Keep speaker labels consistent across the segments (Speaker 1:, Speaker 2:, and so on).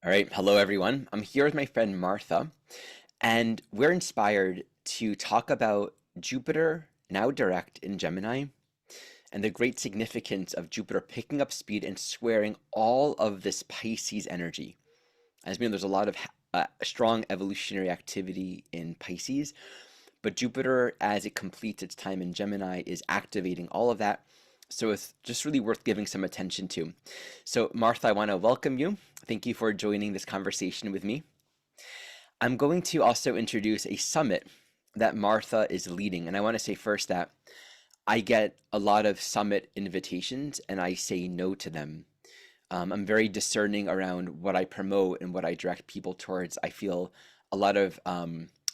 Speaker 1: All right, hello everyone. I'm here with my friend Martha, and we're inspired to talk about Jupiter now direct in Gemini and the great significance of Jupiter picking up speed and squaring all of this Pisces energy. As we know, there's a lot of strong evolutionary activity in Pisces, but Jupiter, as it completes its time in Gemini, is activating all of that. So it's just really worth giving some attention to. So, Martha, I want to welcome you. Thank you for joining this conversation with me. I'm going to also introduce a summit that Martha is leading. And I want to say first that I get a lot of summit invitations and I say no to them. I'm very discerning around what I promote and what I direct people towards. I feel a lot of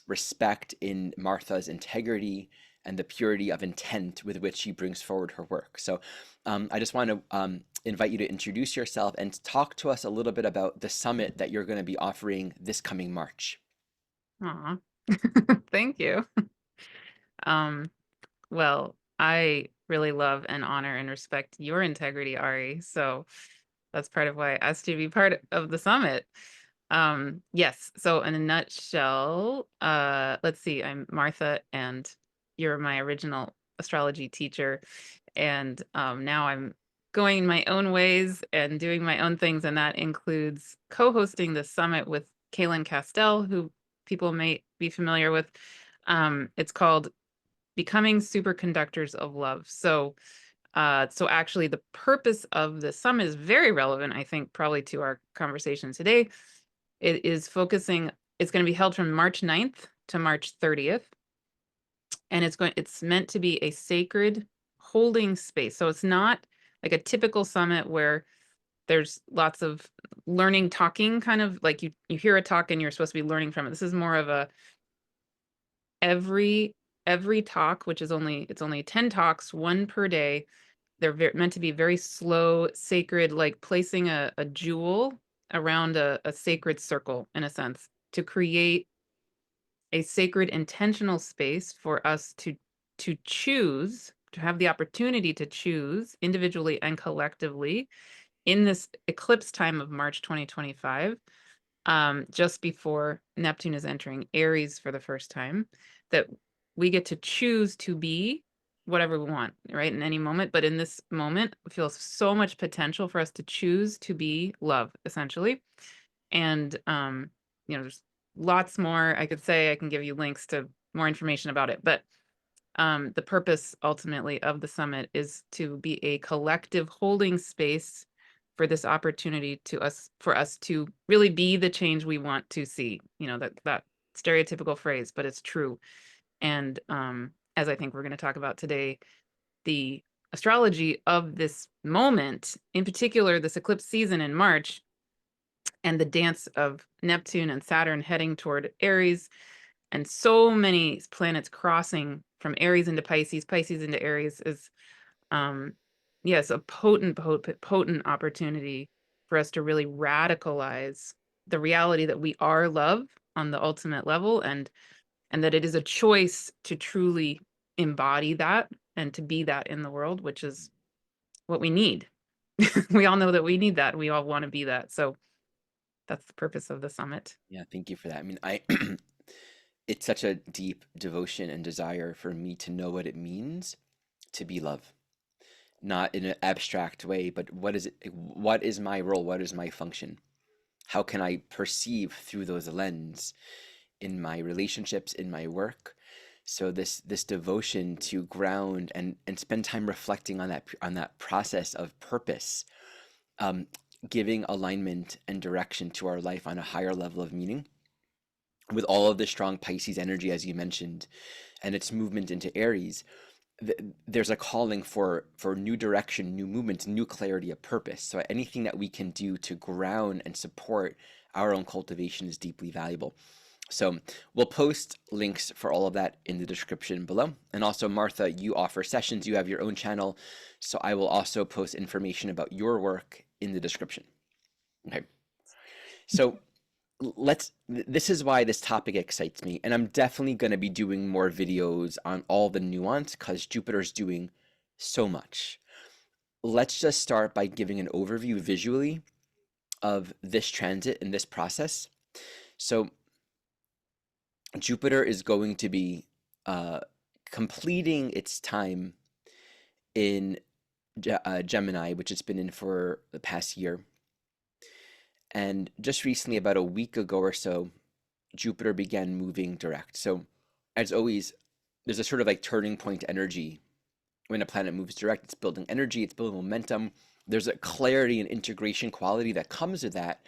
Speaker 1: respect in Martha's integrity and the purity of intent with which she brings forward her work. So I just want to invite you to introduce yourself and talk to us a little bit about the summit that you're going to be offering this coming March.
Speaker 2: Aw. Thank you. Um, well, I really love and honor and respect your integrity, Ari. So that's part of why I asked you to be part of the summit. Yes. So in a nutshell, let's see, I'm Martha and you're my original astrology teacher. And now I'm going my own ways and doing my own things. And that includes co-hosting the summit with Kaylin Castell, who people may be familiar with. It's called Becoming Superconductors of Love. So actually the purpose of the summit is very relevant, I think, probably to our conversation today. It's going to be held from March 9th to March 30th. And it's meant to be a sacred holding space. So it's not like a typical summit where there's lots of learning, talking, kind of like you hear a talk and you're supposed to be learning from it. This is more of a every every talk, which is only 10 talks, one per day. They're meant to be very slow, sacred, like placing a jewel around a sacred circle, in a sense, to create a sacred intentional space for us to choose, to have the opportunity to choose individually and collectively in this eclipse time of March 2025, just before Neptune is entering Aries for the first time, that we get to choose to be whatever we want, right? In any moment. But in this moment, we feel so much potential for us to choose to be love, essentially. And there's lots more I could say. I can give you links to more information about it. But the purpose ultimately of the summit is to be a collective holding space for this opportunity for us to really be the change we want to see. That stereotypical phrase, but it's true. And as I think we're going to talk about today, the astrology of this moment, in particular, this eclipse season in March, and the dance of Neptune and Saturn heading toward Aries, and so many planets crossing from Aries into Pisces, Pisces into Aries is, yes, a potent opportunity for us to really radicalize the reality that we are love on the ultimate level, and that it is a choice to truly embody that and to be that in the world, which is what we need. We all know that we need that. We all want to be that. So that's the purpose of the summit.
Speaker 1: Yeah, thank you for that. I mean, it's such a deep devotion and desire for me to know what it means to be love. Not in an abstract way, but what is it? What is my role? What is my function? How can I perceive through those lens in my relationships, in my work? So this devotion to ground and spend time reflecting on that process of purpose, um, giving alignment and direction to our life on a higher level of meaning. With all of the strong Pisces energy, as you mentioned, and its movement into Aries, there's a calling for new direction, new movements, new clarity of purpose. So anything that we can do to ground and support our own cultivation is deeply valuable. So we'll post links for all of that in the description below. And also, Martha, you offer sessions, you have your own channel. So I will also post information about your work in the description. Okay. So this is why this topic excites me. And I'm definitely going to be doing more videos on all the nuance because Jupiter's doing so much. Let's just start by giving an overview visually of this transit and this process. So Jupiter is going to be uh, completing its time in Gemini, which it's been in for the past year. And just recently, about a week ago or so, Jupiter began moving direct. So, as always, there's a sort of like turning point energy when a planet moves direct. It's building energy, it's building momentum. There's a clarity and integration quality that comes with that.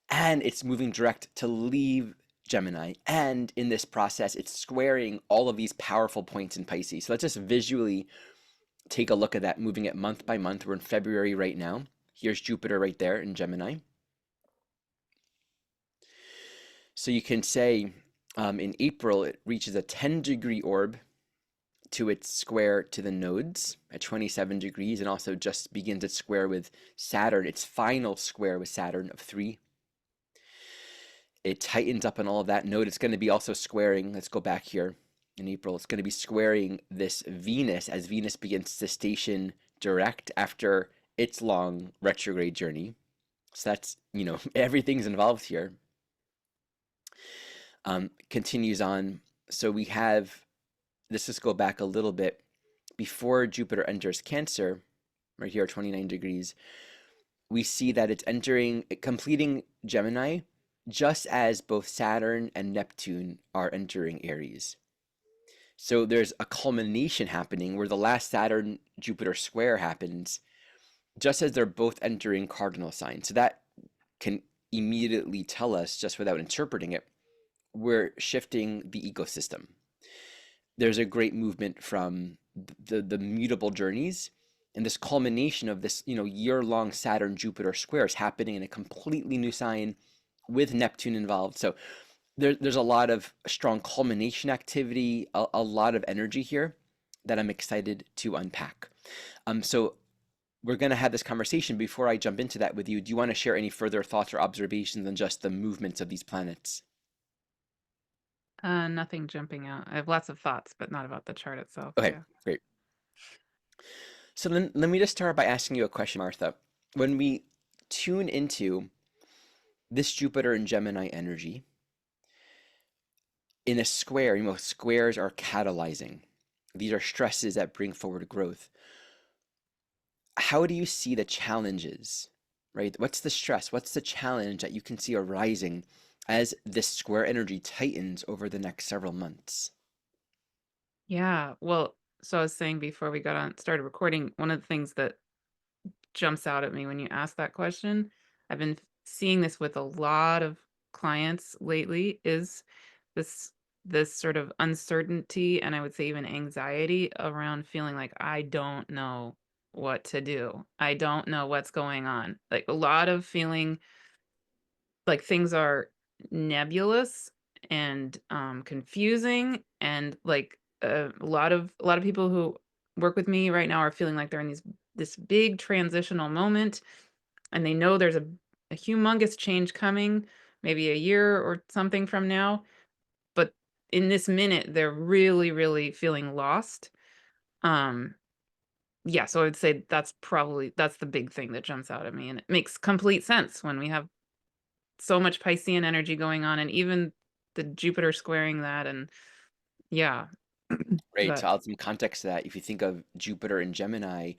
Speaker 1: And it's moving direct to leave Gemini. And in this process, it's squaring all of these powerful points in Pisces. So let's just visually take a look at that, moving it month by month. We're in February right now. Here's Jupiter right there in Gemini. So you can say in April, it reaches a 10-degree orb to its square to the nodes at 27 degrees, and also just begins its square with Saturn, its final square with Saturn of 3. It tightens up on all of that node. It's going to be also squaring, let's go back here in April, it's going to be squaring this Venus as Venus begins to station direct after its long retrograde journey. So that's, everything's involved here. Continues on. So we have, let's just go back a little bit. Before Jupiter enters Cancer, right here, 29 degrees, we see that it's completing Gemini, just as both Saturn and Neptune are entering Aries. So there's a culmination happening where the last Saturn Jupiter square happens, just as they're both entering cardinal signs. So that can immediately tell us, just without interpreting it, we're shifting the ecosystem. There's a great movement from the mutable journeys, and this culmination of this year-long Saturn Jupiter square is happening in a completely new sign with Neptune involved. So there's a lot of strong culmination activity, a lot of energy here that I'm excited to unpack. So we're going to have this conversation. Before I jump into that with you, do you want to share any further thoughts or observations on just the movements of these planets?
Speaker 2: Nothing jumping out. I have lots of thoughts, but not about the chart itself.
Speaker 1: Okay,
Speaker 2: Yeah.
Speaker 1: great. So then let me just start by asking you a question, Martha. When we tune into this Jupiter and Gemini energy in a square, squares are catalyzing. These are stresses that bring forward growth. How do you see the challenges, right? What's the stress? What's the challenge that you can see arising as this square energy tightens over the next several months?
Speaker 2: Yeah. Well, so I was saying before we started recording, one of the things that jumps out at me when you ask that question, I've been seeing this with a lot of clients lately, is this this sort of uncertainty, and I would say even anxiety around feeling like I don't know what to do. I don't know what's going on. Like a lot of feeling like things are nebulous and confusing, and like a lot of people who work with me right now are feeling like they're in this big transitional moment, and they know there's a humongous change coming, maybe a year or something from now, but in this minute they're really really feeling lost. um yeah, so I would say that's the big thing that jumps out at me, and it makes complete sense when we have so much Piscean energy going on, and even the Jupiter squaring that, and yeah.
Speaker 1: Right. To
Speaker 2: But
Speaker 1: add some context to that, if you think of Jupiter and Gemini,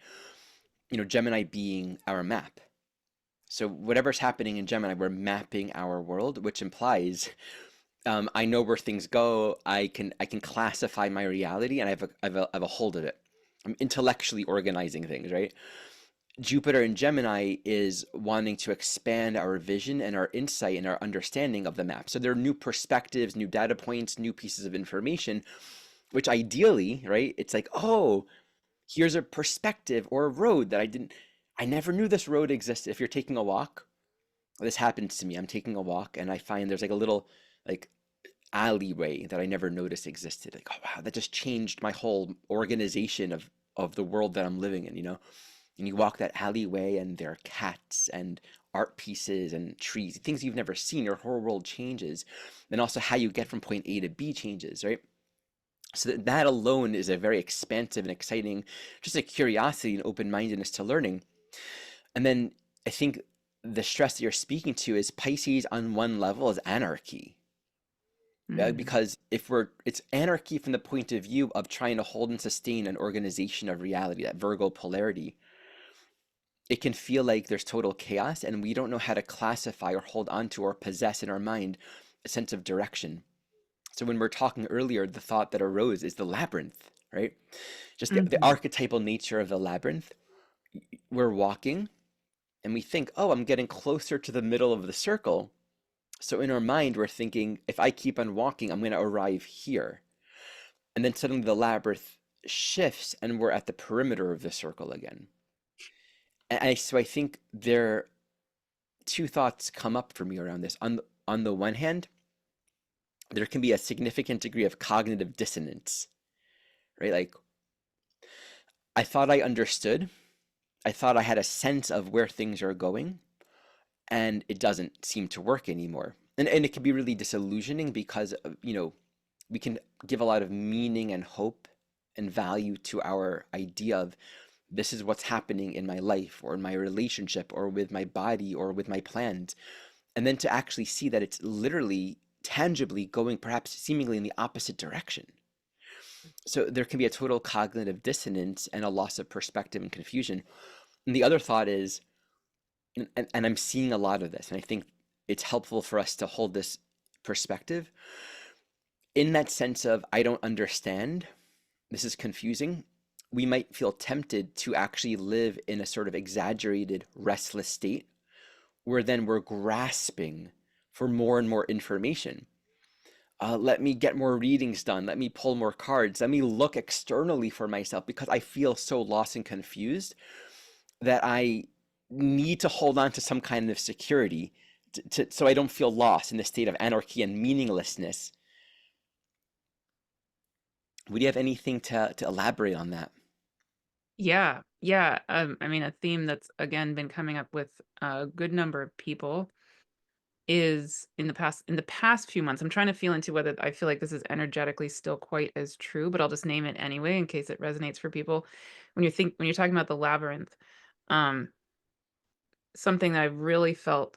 Speaker 1: Gemini being our map. So whatever's happening in Gemini, we're mapping our world, which implies I know where things go. I can classify my reality, and I have a hold of it. I'm intellectually organizing things, right? Jupiter in Gemini is wanting to expand our vision and our insight and our understanding of the map. So there are new perspectives, new data points, new pieces of information, which ideally, right? It's like, oh, here's a perspective or a road that I never knew this road existed. If you're taking a walk, this happens to me. I'm taking a walk and I find there's like a little like alleyway that I never noticed existed. Like, oh wow, that just changed my whole organization of the world that I'm living in. And you walk that alleyway and there are cats and art pieces and trees, things you've never seen. Your whole world changes. And also how you get from point A to B changes, right? So that alone is a very expansive and exciting, just a curiosity and open-mindedness to learning. And then I think the stress that you're speaking to is Pisces on one level is anarchy.
Speaker 2: Mm.
Speaker 1: Because if we're, it's anarchy from the point of view of trying to hold and sustain an organization of reality, that Virgo polarity. It can feel like there's total chaos and we don't know how to classify or hold on to or possess in our mind a sense of direction. So when we're talking earlier, the thought that arose is the labyrinth, right? Just the
Speaker 2: Mhm.
Speaker 1: archetypal nature of the labyrinth. We're walking and we think, oh, I'm getting closer to the middle of the circle. So in our mind, we're thinking, if I keep on walking, I'm going to arrive here. And then suddenly the labyrinth shifts and we're at the perimeter of the circle again. So I think there two thoughts come up for me around this. On the one hand, there can be a significant degree of cognitive dissonance, right? Like I thought I understood, I thought I had a sense of where things are going, and it doesn't seem to work anymore. And it can be really disillusioning because we can give a lot of meaning and hope and value to our idea of this is what's happening in my life or in my relationship or with my body or with my plans. And then to actually see that it's literally tangibly going perhaps seemingly in the opposite direction. So there can be a total cognitive dissonance and a loss of perspective and confusion. And the other thought is, and I'm seeing a lot of this, and I think it's helpful for us to hold this perspective in that sense of, I don't understand, this is confusing. We might feel tempted to actually live in a sort of exaggerated, restless state where then we're grasping for more and more information. Let me get more readings done. Let me pull more cards. Let me look externally for myself because I feel so lost and confused that I need to hold on to some kind of security so I don't feel lost in the state of anarchy and meaninglessness. Would you have anything to elaborate on that?
Speaker 2: Yeah, yeah. I mean, a theme that's again been coming up with a good number of people is in the past few months. I'm trying to feel into whether I feel like this is energetically still quite as true, but I'll just name it anyway in case it resonates for people. When you're talking about the labyrinth, um, something that I've really felt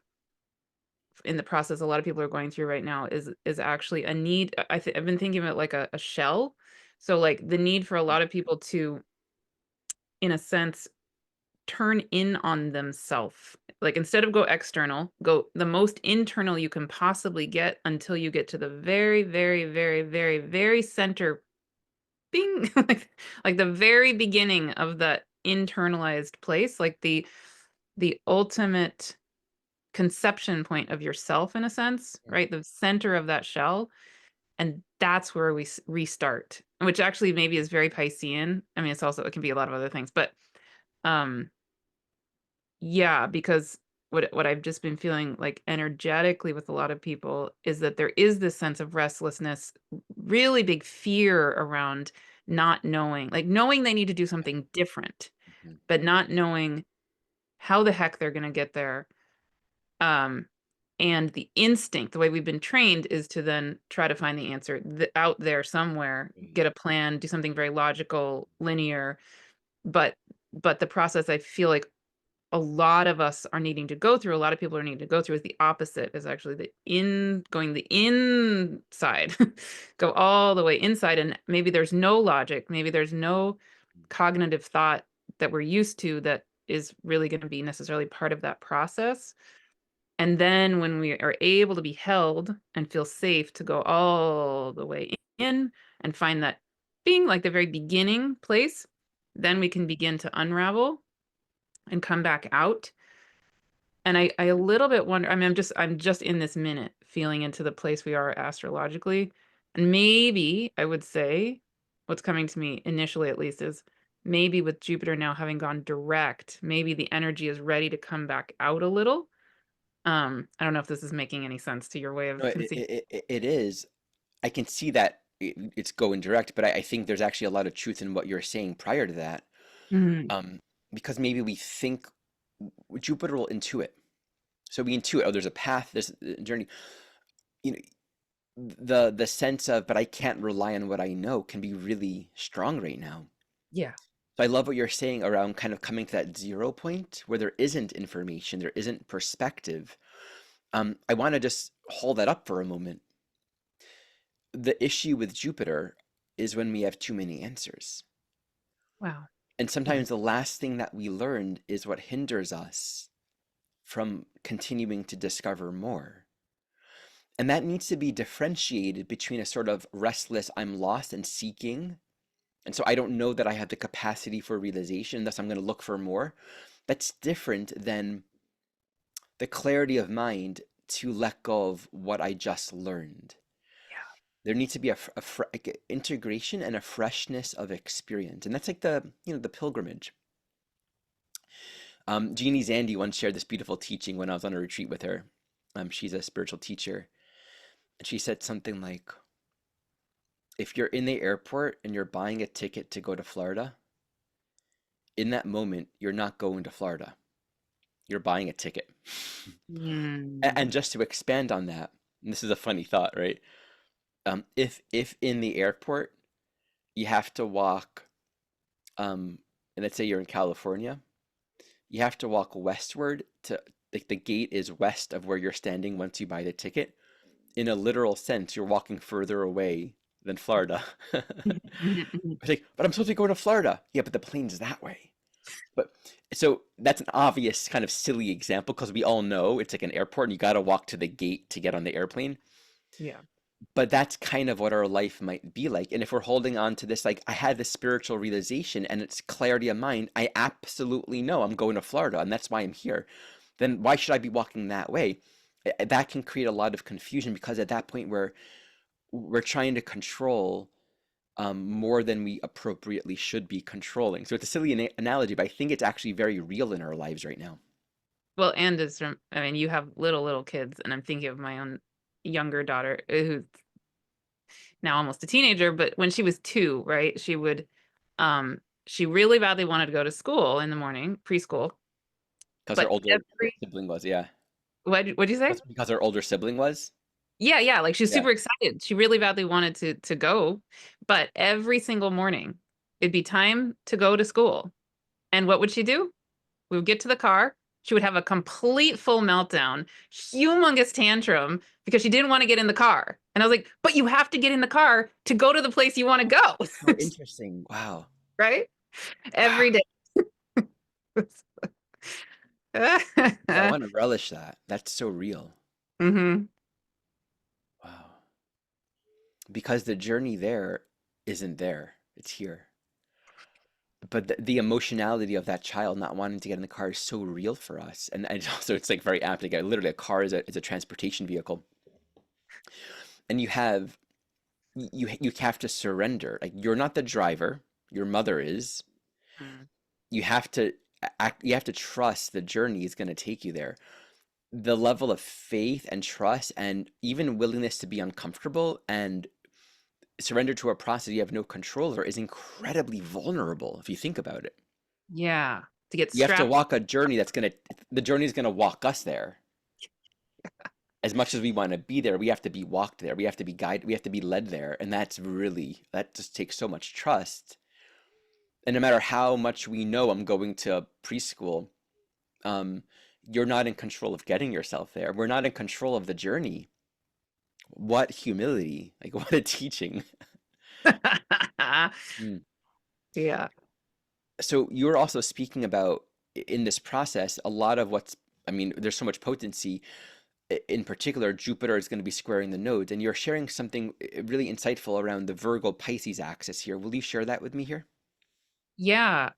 Speaker 2: in the process a lot of people are going through right now is actually a need. I've been thinking of it like a shell. So like the need for a lot of people to, in a sense, turn in on themselves. Like instead of go external, go the most internal you can possibly get until you get to the very, very, very, very, very center bing, like the very beginning of that internalized place, like the ultimate conception point of yourself in a sense,
Speaker 1: Yeah.
Speaker 2: right? The center of that shell. And that's where we restart, which actually maybe is very Piscean. I mean, it can be a lot of other things, but um yeah, because what I've just been feeling like energetically with a lot of people is that there is this sense of restlessness, really big fear around not knowing, like knowing they need to do something different,
Speaker 1: Mhm.
Speaker 2: but not knowing how the heck they're going to get there. Um, and the instinct, the way we've been trained is to then try to find the answer out there somewhere,
Speaker 1: Right.
Speaker 2: get a plan, do something very logical, linear. But the process I feel like a lot of us are needing to go through, a lot of people are needing to go through is the opposite, is actually going the inside, go all the way inside. And maybe there's no logic, maybe there's no cognitive thought that we're used to that is really going to be necessarily part of that process. And then when we are able to be held and feel safe to go all the way in and find that being like the very beginning place, then we can begin to unravel and come back out. And I a little bit wonder, I mean, I'm just in this minute feeling into the place we are astrologically. And maybe I would say what's coming to me initially at least is maybe with Jupiter now having gone direct, maybe the energy is ready to come back out a little. I don't know if this is making any sense to your way
Speaker 1: No,
Speaker 2: of conceiving.
Speaker 1: it is. I can see that it's going direct, but I think there's actually a lot of truth in what you're saying prior to that.
Speaker 2: Mhm.
Speaker 1: Um, because maybe we think Jupiter will intuit. So we intuit, oh, there's a path, there's a journey. You know, the sense of, but I can't rely on what I know can be really strong right now.
Speaker 2: Yeah.
Speaker 1: But I love what you're saying around kind of coming to that 0 point where there isn't information, there isn't perspective. I want to just hold that up for a moment. The issue with Jupiter is when we have too many answers.
Speaker 2: Wow.
Speaker 1: And
Speaker 2: Yeah.
Speaker 1: sometimes the last thing that we learned is what hinders us from continuing to discover more. And that needs to be differentiated between a sort of restless, I'm lost and seeking. And so I don't know that I have the capacity for realization, thus I'm going to look for more. That's different than the clarity of mind to let go of what I just learned. There needs to be like integration and a freshness of experience. And that's like the pilgrimage. Jeannie Zandy once shared this beautiful teaching when I was on a retreat with her. She's a spiritual teacher. And she said something like, if you're in the airport and you're buying a ticket to go to Florida, in that moment, you're not going to Florida. You're buying a ticket. And
Speaker 2: Mm.
Speaker 1: just to expand on that, and this is a funny thought, right? If in the airport you have to walk, and let's say you're in California, you have to walk westward to like the gate is west of where you're standing once you buy the ticket. In a literal sense, you're walking further away than Florida. It's like, but I'm supposed to be going to Florida. Yeah, but the plane's that way. But so that's an obvious kind of silly example because we all know it's like an airport and you got to walk to the gate to get on the airplane.
Speaker 2: Yeah.
Speaker 1: But that's kind of what our life might be like. And if we're holding on to this, like, I had this spiritual realization and it's clarity of mind, I absolutely know I'm going to Florida and that's why I'm here. Then why should I be walking that way? That can create a lot of confusion because at that point we're trying to control more than we appropriately should be controlling. So it's a silly analogy, but I think it's actually very real in our lives right now.
Speaker 2: Well, and it's from, I mean, you have little kids, and I'm thinking of my own younger daughter who's now almost a teenager, but when she was 2, right, she really badly wanted to go to school in the morning, preschool,
Speaker 1: Because her
Speaker 2: but
Speaker 1: older
Speaker 2: every
Speaker 1: sibling was, yeah.
Speaker 2: what'd you say?
Speaker 1: That's because her older sibling was?
Speaker 2: Yeah, yeah, like, she's
Speaker 1: Yeah.
Speaker 2: super excited. She really badly wanted to go, but every single morning, it'd be time to go to school, and what would she do? We would get to the car, she would have a complete full meltdown, humongous tantrum because she didn't wanna get in the car, and I was like, "But you have to get in the car to go to the place you wanna go."
Speaker 1: So interesting. Wow.
Speaker 2: Right?
Speaker 1: Wow.
Speaker 2: Every day.
Speaker 1: I want to relish that. That's so real.
Speaker 2: Mhm.
Speaker 1: Wow. Because the journey there isn't there. It's here. But the emotionality of that child not wanting to get in the car is so real for us. And also it's like very apt. Like literally a car is a transportation vehicle. And you have to surrender. Like you're not the driver, your mother is.
Speaker 2: Mm.
Speaker 1: You have to you have to trust the journey is going to take you there. The level of faith and trust and even willingness to be uncomfortable and surrender to a process you have no control over is incredibly vulnerable if you think about it.
Speaker 2: Yeah, to get
Speaker 1: You have to
Speaker 2: strapped.
Speaker 1: walk a journey the journey is gonna walk us there. As much as we want to be there, we have to be walked there. We have to be guided. We have to be led there, and that just takes so much trust. And no matter how much we know I'm going to preschool, um, you're not in control of getting yourself there. We're not in control of the journey. What humility! Like what a teaching. Mm.
Speaker 2: Yeah.
Speaker 1: So you're also speaking about in this process a lot of what's I mean, there's so much potency. In particular, Jupiter is going to be squaring the nodes, and you're sharing something really insightful around the Virgo-Pisces axis here. Will you share that with me here?
Speaker 2: Yeah,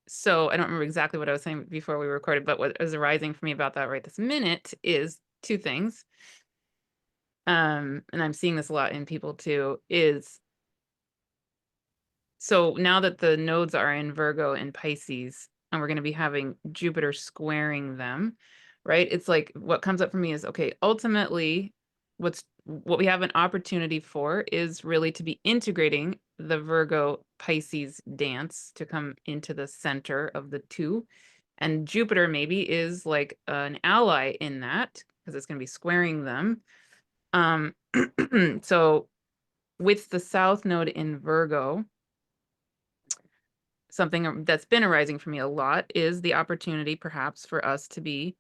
Speaker 2: so I don't remember exactly what I was saying before we recorded, but what is arising for me about that right this minute is 2 things, and I'm seeing this a lot in people too, is so now that the nodes are in Virgo and Pisces, and we're gonna be having Jupiter squaring them, right? It's like what comes up for me is, okay, ultimately, what we have an opportunity for is really to be integrating the Virgo Pisces dance to come into the center of the 2. And Jupiter maybe is like an ally in that because it's gonna be squaring them. Um, so with the South node in Virgo, something that's been arising for me a lot is the opportunity perhaps for us to be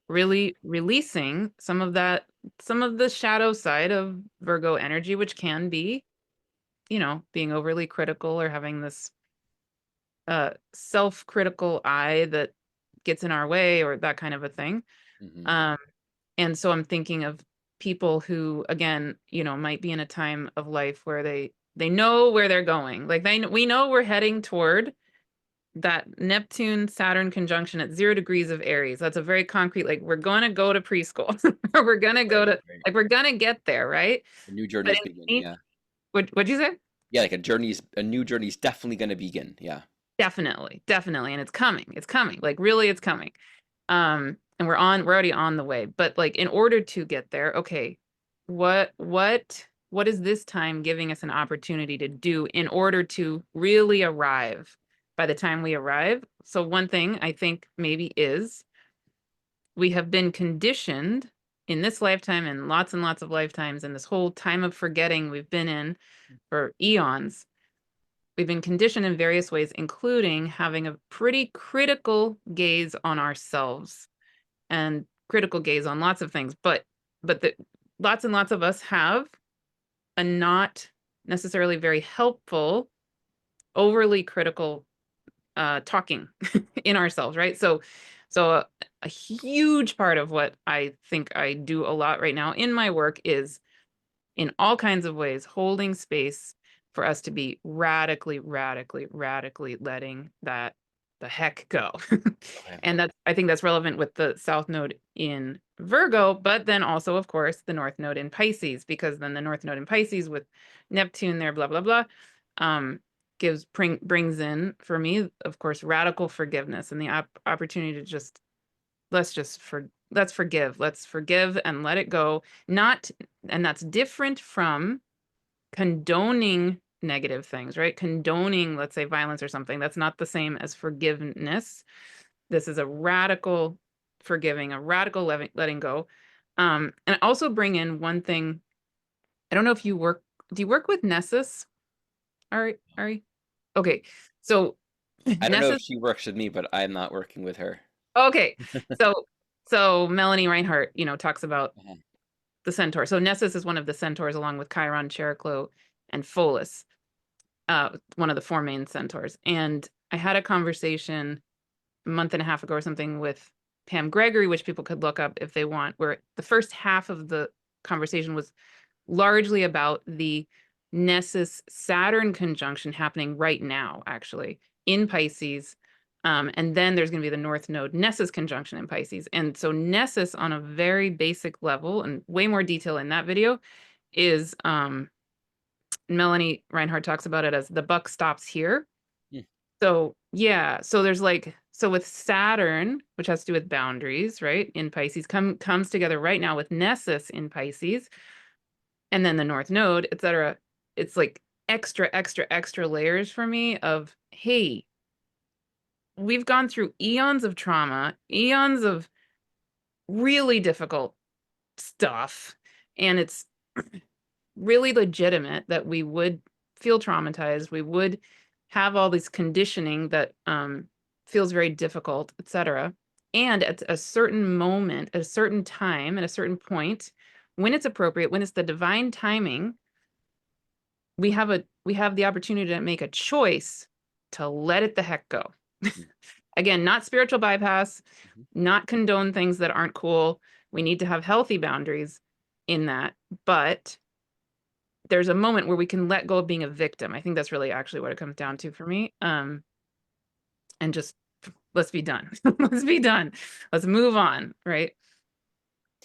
Speaker 2: really releasing some of that, some of the shadow side of Virgo energy, which can be, being overly critical or having this self-critical eye that gets in our way or that kind of a thing.
Speaker 1: Hmm.
Speaker 2: Um, and so I'm thinking of people who, again, might be in a time of life where they know where they're going. Like we know we're heading toward that Neptune Saturn conjunction at 0 degrees of Aries. That's a very concrete, like we're going to go to preschool or we're going to go
Speaker 1: Right,
Speaker 2: to,
Speaker 1: right.
Speaker 2: like we're going to get there, right?
Speaker 1: A new
Speaker 2: But
Speaker 1: journey's
Speaker 2: in
Speaker 1: begin.
Speaker 2: the
Speaker 1: Yeah.
Speaker 2: what'd you say?
Speaker 1: Yeah, like a new journey's definitely gonna begin. Yeah.
Speaker 2: Definitely, definitely. And it's coming. It's coming. Like really it's coming. And we're already on the way. But like in order to get there, okay, what is this time giving us an opportunity to do in order to really arrive by the time we arrive? So one thing I think maybe is we have been conditioned in this lifetime and lots of lifetimes and this whole time of forgetting we've been in for eons. We've been conditioned in various ways, including having a pretty critical gaze on ourselves and critical gaze on lots of things. But lots and lots of us have a not necessarily very helpful, overly critical talking in ourselves, right? So a huge part of what I think I do a lot right now in my work is in all kinds of ways holding space for us to be radically, radically, radically letting that the heck go.
Speaker 1: Okay.
Speaker 2: And I think that's relevant with the South Node in Virgo, but then also, of course, the North Node in Pisces, because then the North Node in Pisces with Neptune there, blah, blah, blah, um, brings in for me, of course, radical forgiveness and the opportunity to just let's forgive and let it go. Not, and that's different from condoning negative things, right? Condoning, let's say, violence or something. That's not the same as forgiveness. This is a radical forgiving, a radical letting go. And also bring in one thing. I don't know if do you work with Nessus? Ari? Okay. So
Speaker 1: I don't know if
Speaker 2: Nessus,
Speaker 1: she works with me, but I'm not working with her.
Speaker 2: okay. So so Melanie Reinhart, talks about
Speaker 1: Uh-huh.
Speaker 2: the centaur. So Nessus is one of the centaurs along with Chiron, Chariklo, and Pholus, one of the four main centaurs. And I had a conversation a month and a half ago or something with Pam Gregory, which people could look up if they want, where the first half of the conversation was largely about the Nessus Saturn conjunction happening right now, actually, in Pisces. And then there's going to be the North Node Nessus conjunction in Pisces. And so Nessus, on a very basic level, and way more detail in that video, is Melanie Reinhardt talks about it as the buck stops here.
Speaker 1: Hmm.
Speaker 2: So yeah, so there's like, so with Saturn, which has to do with boundaries, right? In Pisces, comes together right now with Nessus in Pisces, and then the North Node, etc. It's like extra, extra, extra layers for me of, hey, we've gone through eons of trauma, eons of really difficult stuff, and it's really legitimate that we would feel traumatized, we would have all this conditioning that feels very difficult, etc. And at a certain moment, at a certain time, at a certain point, when it's appropriate, when it's the divine timing, we have the opportunity to make a choice to let it the heck go.
Speaker 1: Mhm.
Speaker 2: Again, not spiritual bypass,
Speaker 1: Mhm.
Speaker 2: not condone things that aren't cool. We need to have healthy boundaries in that, but there's a moment where we can let go of being a victim. I think that's really actually what it comes down to for me. And just let's be done. Let's be done. Let's move on, right?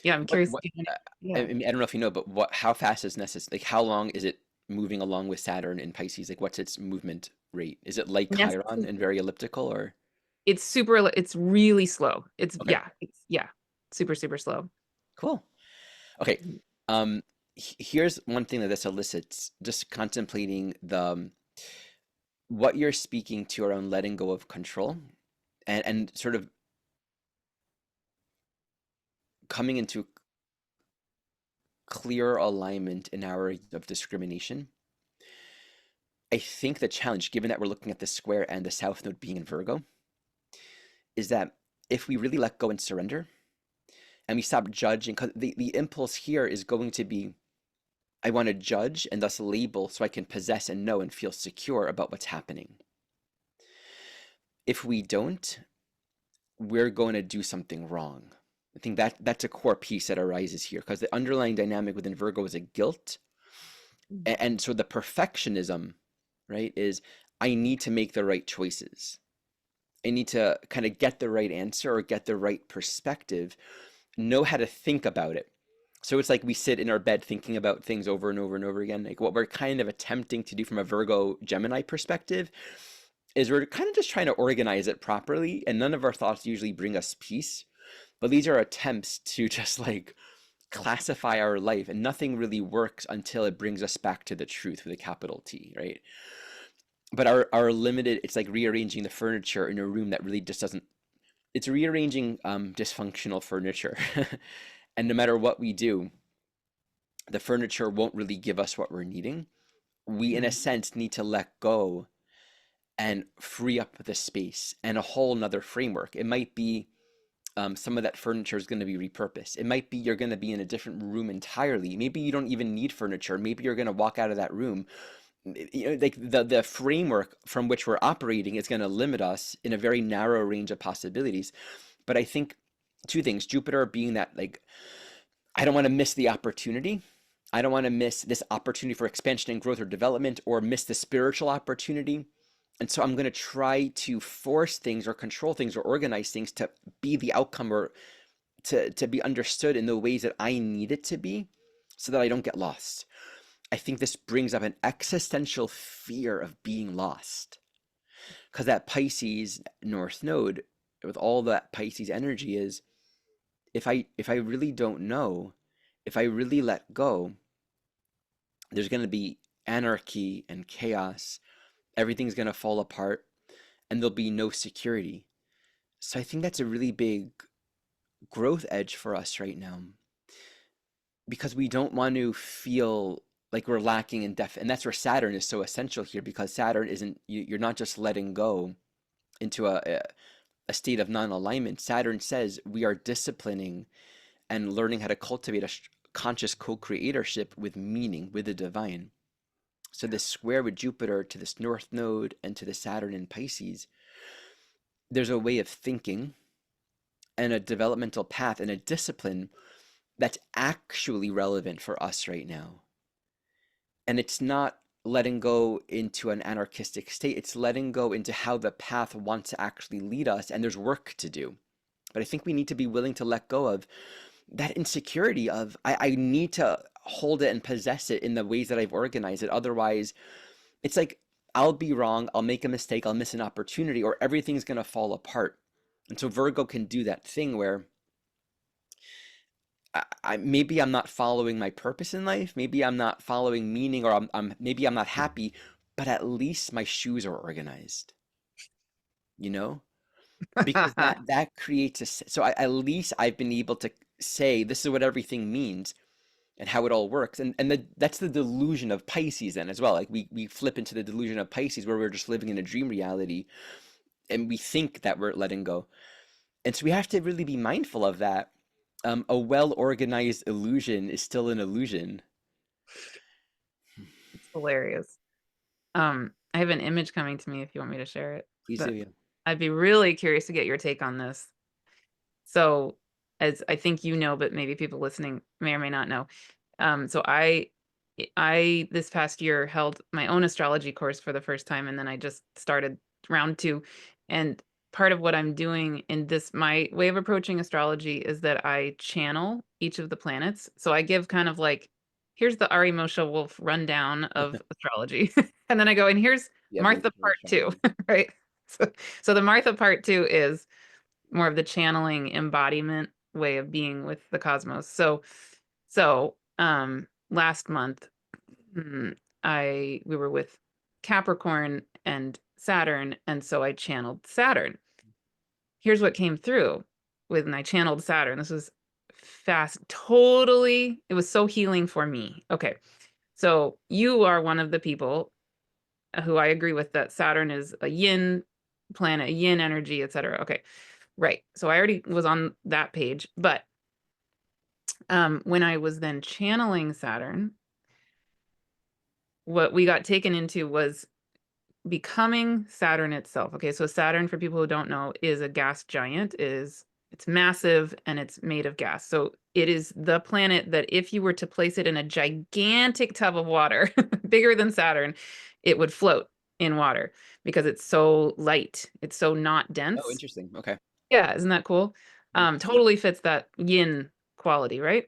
Speaker 2: Yeah, I'm curious.
Speaker 1: What? I
Speaker 2: Yeah.
Speaker 1: mean, I don't know if you know, but what? How fast is Nessus? Like, how long is it moving along with Saturn in Pisces? Like, what's its movement rate? Is it like
Speaker 2: Nest
Speaker 1: Chiron and very elliptical, or?
Speaker 2: it's really slow.
Speaker 1: Okay,
Speaker 2: It's yeah, super, super slow.
Speaker 1: cool. Okay, um, here's one thing that this elicits: just contemplating what you're speaking to around letting go of control, and sort of coming into clear alignment in our of discrimination. I think the challenge, given that we're looking at the square and the south node being in Virgo, is that if we really let go and surrender and we stop judging, because the impulse here is going to be, I want to judge and thus label so I can possess and know and feel secure about what's happening. If we don't, we're going to do something wrong. I think that that's a core piece that arises here because the underlying dynamic within Virgo is a guilt. And so the perfectionism, right, is I need to make the right choices. I need to kind of get the right answer or get the right perspective, know how to think about it. So it's like we sit in our bed thinking about things over and over and over again. Like what we're kind of attempting to do from a Virgo Gemini perspective is we're kind of just trying to organize it properly, and none of our thoughts usually bring us peace. But these are attempts to just like classify our life, and nothing really works until it brings us back to the truth with a capital T, right? But our limited, it's like rearranging the furniture in a room that really just doesn't, it's rearranging dysfunctional furniture. And no matter what we do, the furniture won't really give us what we're needing. We, in a
Speaker 2: Mhm.
Speaker 1: sense, need to let go and free up the space and a whole nother framework. It might be some of that furniture is going to be repurposed. It might be you're going to be in a different room entirely. Maybe you don't even need furniture. Maybe you're going to walk out of that room. You know, like the framework from which we're operating is going to limit us in a very narrow range of possibilities. But I think two things: Jupiter being that like I don't want to miss the opportunity. I don't want to miss this opportunity for expansion and growth or development, or miss the spiritual opportunity. And so I'm going to try to force things or control things or organize things to be the outcome or to be understood in the ways that I need it to be so that I don't get lost. I think this brings up an existential fear of being lost because that Pisces North Node, with all that Pisces energy, is if I really don't know, if I really let go, there's going to be anarchy and chaos. Everything's going to fall apart and there'll be no security. So I think that's a really big growth edge for us right now because we don't want to feel like we're lacking in depth. And that's where Saturn is so essential here because Saturn isn't, you're not just letting go into a state of non-alignment. Saturn says we are disciplining and learning how to cultivate a conscious co-creatorship with meaning, with the divine. So this square with Jupiter to this North Node and to the Saturn in Pisces, there's a way of thinking and a developmental path and a discipline that's actually relevant for us right now. And it's not letting go into an anarchistic state, it's letting go into how the path wants to actually lead us. And there's work to do. But I think we need to be willing to let go of that insecurity of I need to hold it and possess it in the ways that I've organized it. Otherwise, it's like I'll be wrong, I'll make a mistake, I'll miss an opportunity, or everything's gonna fall apart. And so Virgo can do that thing where maybe I'm not following my purpose in life, maybe I'm not following meaning, or maybe I'm not happy, but at least my shoes are organized, you know? Because that creates so at least I've been able to say this is what everything means and how it all works. And that's the delusion of Pisces then as well. Like we flip into the delusion of Pisces where we're just living in a dream reality and we think that we're letting go. And so we have to really be mindful of that. A well-organized illusion is still an illusion.
Speaker 2: It's hilarious. I have an image coming to me if you want me to share it,
Speaker 1: Please do,
Speaker 2: but
Speaker 1: yeah.
Speaker 2: I'd be really curious to get your take on this. So, as I think you know, but maybe people listening may or may not know. So I this past year held my own astrology course for the first time, and then I just started round two. And part of what I'm doing in this, my way of approaching astrology is that I channel each of the planets. So I give kind of like, here's the Ari Moshe Wolf rundown of astrology. And then I go, and here's
Speaker 1: The
Speaker 2: Martha
Speaker 1: evolution of
Speaker 2: part two,
Speaker 1: astrology.
Speaker 2: right? So, so the Martha part two is more of the channeling embodiment way of being with the cosmos. So last month we were with Capricorn and Saturn, and so I channeled Saturn. Here's what came through when I channeled Saturn. This was fast, totally, it was so healing for me. Okay. So you are one of the people who I agree with that Saturn is a yin planet, yin energy, etc. Okay, right. So I already was on that page, but when I was then channeling Saturn, what we got taken into was becoming Saturn itself. Okay, so Saturn, for people who don't know, is a gas giant. It's massive and it's made of gas. So it is the planet that if you were to place it in a gigantic tub of water, bigger than Saturn, it would float in water because it's so light. It's so not
Speaker 1: Oh,
Speaker 2: dense.
Speaker 1: interesting. Okay.
Speaker 2: Yeah, isn't that cool?
Speaker 1: Mm.
Speaker 2: Totally fits that yin quality, right?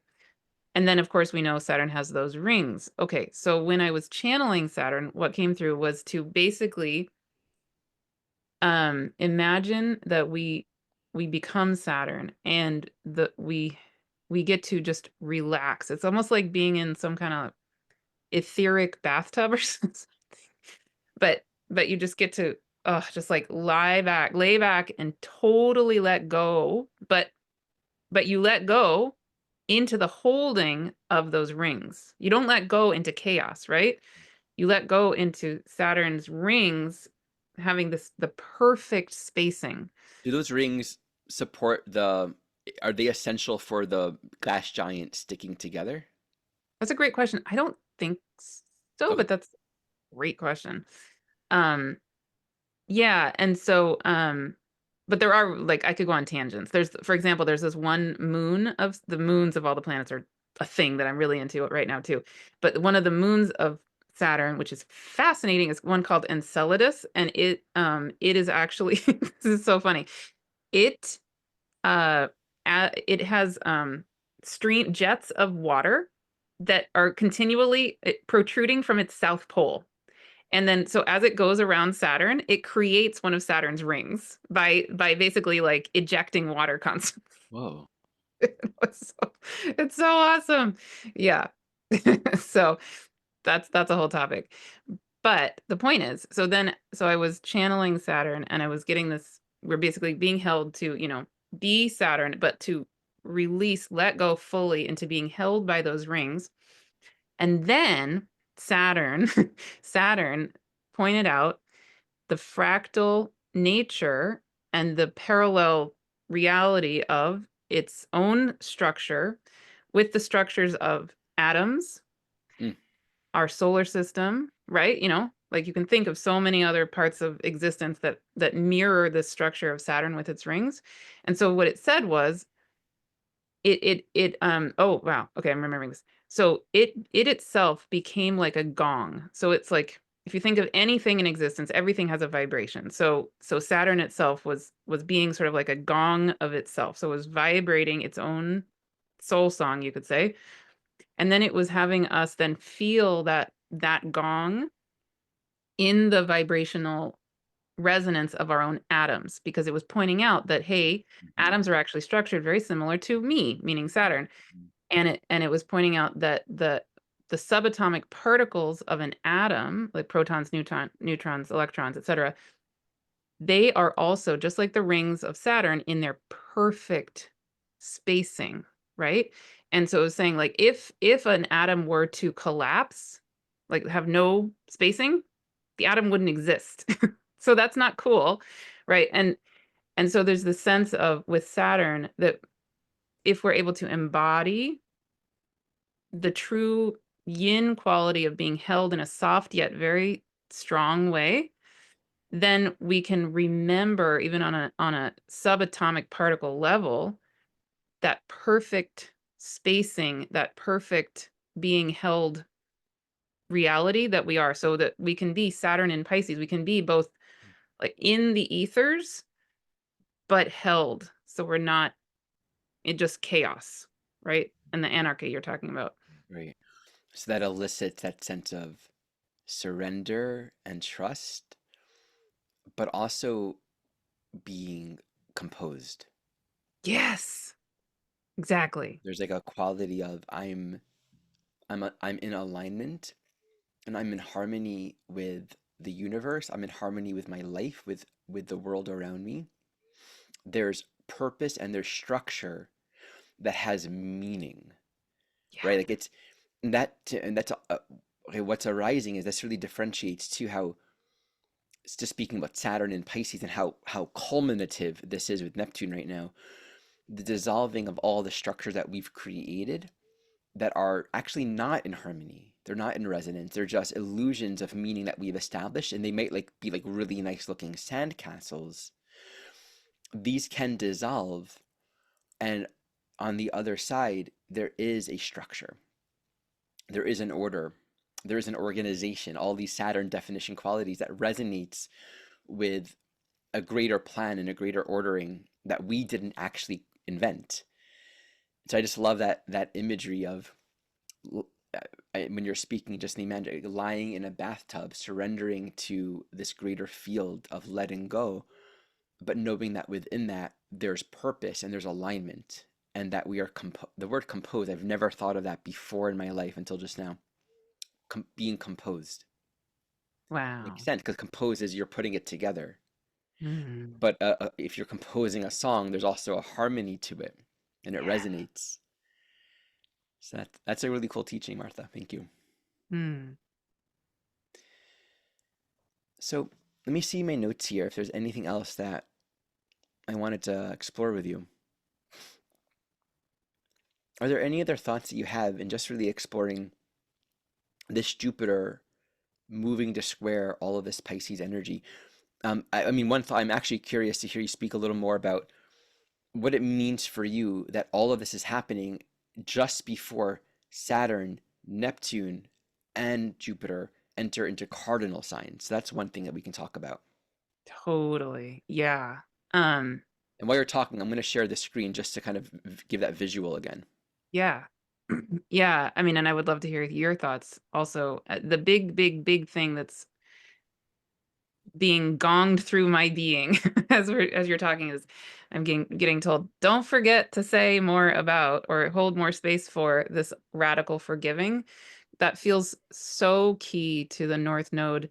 Speaker 2: And then, of course, we know Saturn has those rings. Okay, so when I was channeling Saturn, what came through was to basically imagine that we become Saturn and we get to just relax. It's almost like being in some kind of etheric bathtub or something. But you just get to just like lay back and totally let go, but you let go into the holding of those rings. You don't let go into chaos, right? You let go into Saturn's rings having the perfect spacing.
Speaker 1: Do those rings support are they essential for the glass giant sticking together?
Speaker 2: That's a great question. I don't think so,
Speaker 1: Okay.
Speaker 2: but that's a great question. Um, yeah, and so but there are like I could go on tangents. There's for example, there's this one moon of the moons of all the planets are a thing that I'm really into right now too. But one of the moons of Saturn, which is fascinating, is one called Enceladus, and it is actually this is so funny. It uh it has stream jets of water that are continually protruding from its south pole. And then so as it goes around Saturn, it creates one of Saturn's rings by basically like ejecting water constantly.
Speaker 1: Whoa.
Speaker 2: It's so, it's so awesome. Yeah. So that's a whole topic. But the point is, so I was channeling Saturn and I was getting this, we're basically being held to, be Saturn, but to release, let go fully into being held by those rings. And then Saturn, Saturn pointed out the fractal nature and the parallel reality of its own structure with the structures of atoms,
Speaker 1: Mm.
Speaker 2: our solar system, right? Like you can think of so many other parts of existence that mirror the structure of Saturn with its rings. And so what it said was oh wow, okay, I'm remembering this. So it itself became like a gong. So it's like if you think of anything in existence, everything has a vibration. So Saturn itself was being sort of like a gong of itself. So it was vibrating its own soul song, you could say. And then it was having us then feel that gong in the vibrational resonance of our own atoms, because it was pointing out that, hey,
Speaker 1: Mhm.
Speaker 2: atoms are actually structured very similar to me, meaning Saturn.
Speaker 1: Mhm.
Speaker 2: And it was pointing out that the subatomic particles of an atom, like protons, neutrons, electrons, etc., they are also just like the rings of Saturn in their perfect spacing, right? And so it was saying like if an atom were to collapse, like have no spacing, the atom wouldn't exist. So that's not cool, right? And so there's the sense of with Saturn that if we're able to embody the true yin quality of being held in a soft yet very strong way, then we can remember even on a subatomic particle level that perfect spacing, that perfect being held reality that we are, so that we can be Saturn and Pisces. We can be both like in the ethers, but held. So we're not in just chaos, right? And the anarchy you're talking about.
Speaker 1: Right. So that elicits that sense of surrender and trust, but also being composed.
Speaker 2: Yes, exactly.
Speaker 1: There's like a quality of I'm in alignment and I'm in harmony with the universe. I'm in harmony with my life, with the world around me. There's purpose and there's structure that has meaning,
Speaker 2: Yeah.
Speaker 1: right? Like it's and that and that's okay. What's arising is this really differentiates to how just speaking about Saturn and Pisces and how culminative this is with Neptune right now, the dissolving of all the structures that we've created that are actually not in harmony. They're not in resonance. They're just illusions of meaning that we've established, and they might like be like really nice looking sandcastles. These can dissolve, and on the other side, there is a structure. There is an order. There is an organization. All these Saturn definition qualities that resonates with a greater plan and a greater ordering that we didn't actually invent. So I just love that imagery of when you're speaking, just imagine lying in a bathtub, surrendering to this greater field of letting go, but knowing that within that there's purpose and there's alignment, and that we are the word compose. I've never thought of that before in my life until just now. Being composed makes
Speaker 2: Wow.
Speaker 1: sense because compose is you're putting it together.
Speaker 2: Mm.
Speaker 1: But if you're composing a song, there's also a harmony to it, and it
Speaker 2: Yeah.
Speaker 1: resonates. So that's a really cool teaching, Martha. Thank you.
Speaker 2: Mm.
Speaker 1: So let me see my notes here if there's anything else that I wanted to explore with you. Are there any other thoughts that you have in just really exploring this Jupiter moving to square all of this Pisces energy? I mean, one thought, I'm actually curious to hear you speak a little more about what it means for you that all of this is happening just before Saturn, Neptune, and Jupiter enter into cardinal signs. So that's one thing that we can talk about.
Speaker 2: Totally. Yeah. Um,
Speaker 1: And while you're talking, I'm going to share the screen just to kind of give that visual again.
Speaker 2: yeah. Yeah. I mean, and I would love to hear your thoughts also. The big, big, big thing that's being gonged through my being as you're talking is I'm getting told, don't forget to say more about or hold more space for this radical forgiving. That feels so key to the North Node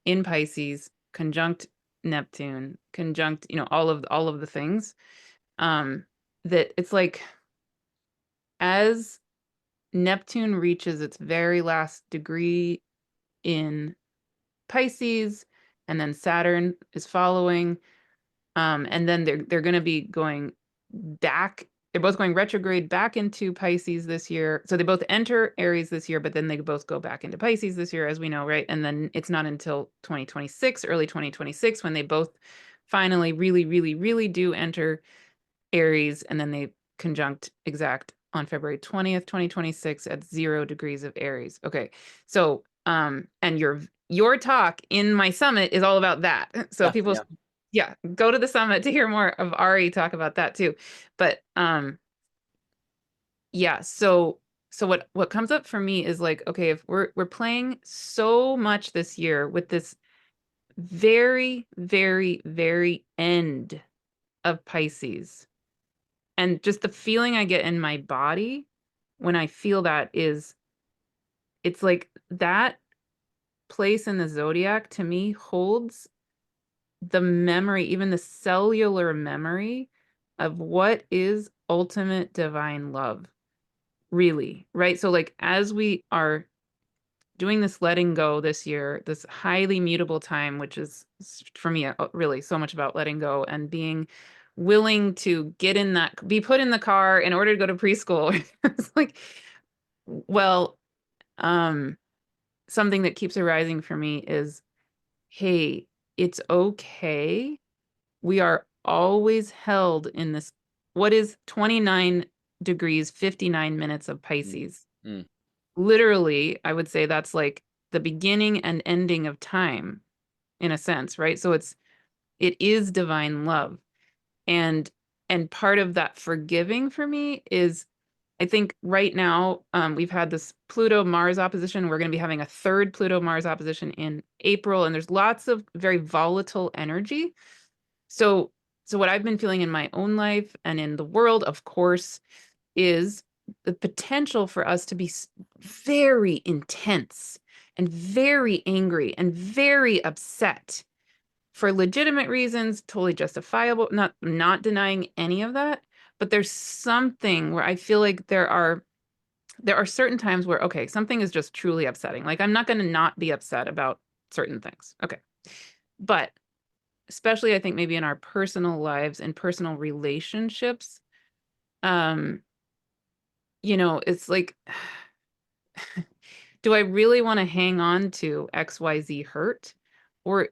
Speaker 2: in Pisces, conjunct Neptune, conjunct, all of the things. Um, that it's like as Neptune reaches its very last degree in Pisces, and then Saturn is following. And then they're going to be going back. They're both going retrograde back into Pisces this year. So they both enter Aries this year, but then they both go back into Pisces this year, as we know, right? And then it's not until 2026, early 2026, when they both finally really, really, really do enter Aries, and then they conjunct exact on February 20th, 2026 at 0 degrees of Aries. Okay. So, and your talk in my summit is all about that. So
Speaker 1: Yeah,
Speaker 2: people,
Speaker 1: yeah.
Speaker 2: yeah, go to the summit to hear more of Ari talk about that too. But yeah, so what comes up for me is like, okay, if we're playing so much this year with this very, very, very end of Pisces, and just the feeling I get in my body when I feel that is, it's like that place in the zodiac to me holds the memory, even the cellular memory of what is ultimate divine love, really, right? So, like, as we are doing this letting go this year, this highly mutable time, which is for me really so much about letting go and being willing to be put in the car in order to go to preschool. It's like, well, um, something that keeps arising for me is, hey, it's okay. We are always held in this, what is 29 degrees, 59 minutes of
Speaker 1: Mm,
Speaker 2: Pisces.
Speaker 1: mm,
Speaker 2: Literally, I would say that's like the beginning and ending of time in a sense, right? So it is divine love. And part of that forgiving for me is, I think right now, we've had this Pluto-Mars opposition. We're going to be having a third Pluto-Mars opposition in April, and there's lots of very volatile energy. So, what I've been feeling in my own life and in the world, of course, is the potential for us to be very intense and very angry and very upset for legitimate reasons, totally justifiable, not denying any of that. But there's something where I feel like there are certain times where, okay, something is just truly upsetting. Like, I'm not going to not be upset about certain things. Okay. But especially I think maybe in our personal lives and personal relationships, um, it's like, do I really want to hang on to XYZ hurt? Or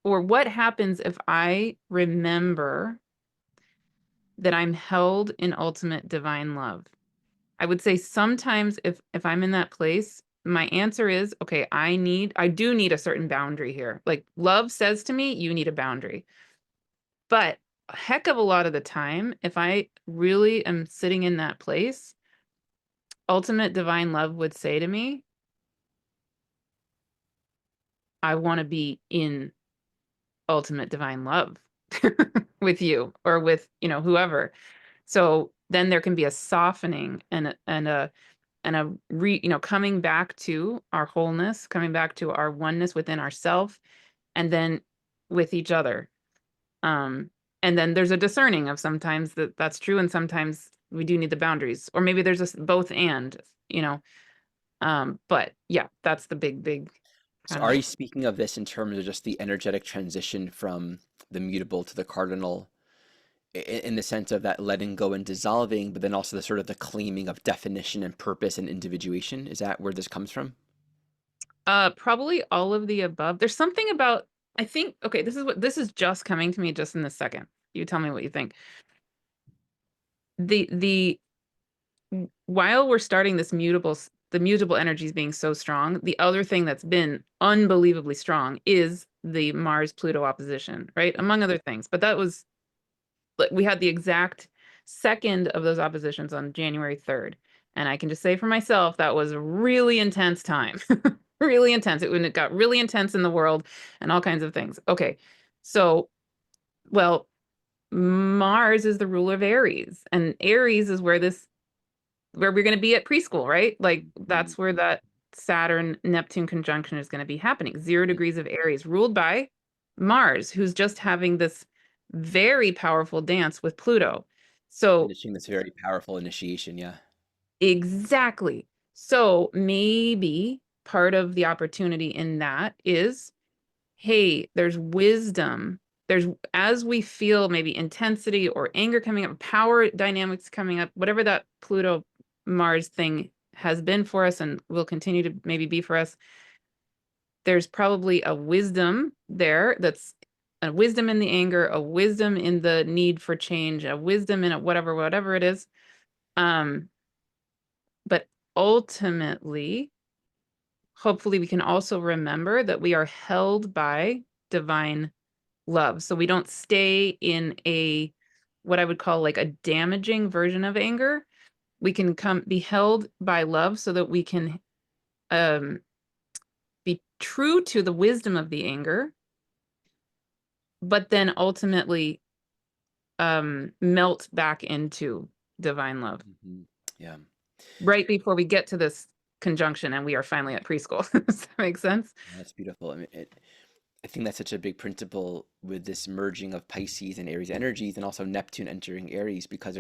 Speaker 2: or what happens if I remember that I'm held in ultimate divine love? I would say sometimes if I'm in that place, my answer is, okay, I do need a certain boundary here. Like love says to me, you need a boundary. But a heck of a lot of the time, if I really am sitting in that place, ultimate divine love would say to me, I want to be in ultimate divine love with you or with, whoever. So then there can be a softening and coming back to our wholeness, coming back to our oneness within ourself, and then with each other. Um, and then there's a discerning of sometimes that's true, and sometimes we do need the boundaries, or maybe there's a both and, you know. But yeah, that's the big
Speaker 1: So
Speaker 2: kind
Speaker 1: are
Speaker 2: of.
Speaker 1: you speaking of this in terms of just the energetic transition from the mutable to the cardinal, in the sense of that letting go and dissolving, but then also the sort of the claiming of definition and purpose and individuation? Is that where this comes from?
Speaker 2: Probably all of the above. There's something about, I think, okay, this is just coming to me just in this second. You tell me what you think. The while we're starting this the mutable energies being so strong, the other thing that's been unbelievably strong is the Mars Pluto opposition, right? Among other things. But that was like we had the exact second of those oppositions on January 3rd. And I can just say for myself, that was a really intense time. Really intense. It got really intense in the world and all kinds of things. Okay. So, well, Mars is the ruler of Aries, and Aries is where we're going to be at preschool, right? Like
Speaker 1: Mhm.
Speaker 2: that's where that Saturn Neptune conjunction is going to be happening. 0 degrees of Aries, ruled by Mars, who's just having this very powerful dance with Pluto. So,
Speaker 1: Finishing this very powerful initiation, yeah.
Speaker 2: exactly. So, maybe part of the opportunity in that is, hey, there's wisdom. There's, as we feel maybe intensity or anger coming up, power dynamics coming up, whatever that Pluto Mars thing has been for us and will continue to maybe be for us, there's probably a wisdom there that's a wisdom in the anger, a wisdom in the need for change, a wisdom in it, whatever it is. Um, but ultimately, hopefully, we can also remember that we are held by divine love. So we don't stay in a what I would call like a damaging version of anger. We can come be held by love so that we can um, be true to the wisdom of the anger, but then ultimately melt back into divine love
Speaker 1: Mhm. Yeah.
Speaker 2: right before we get to this conjunction and we are finally at preschool. Does that make sense?
Speaker 1: That's beautiful. I mean, I think that's such a big principle with this merging of Pisces and Aries energies, and also Neptune entering Aries, because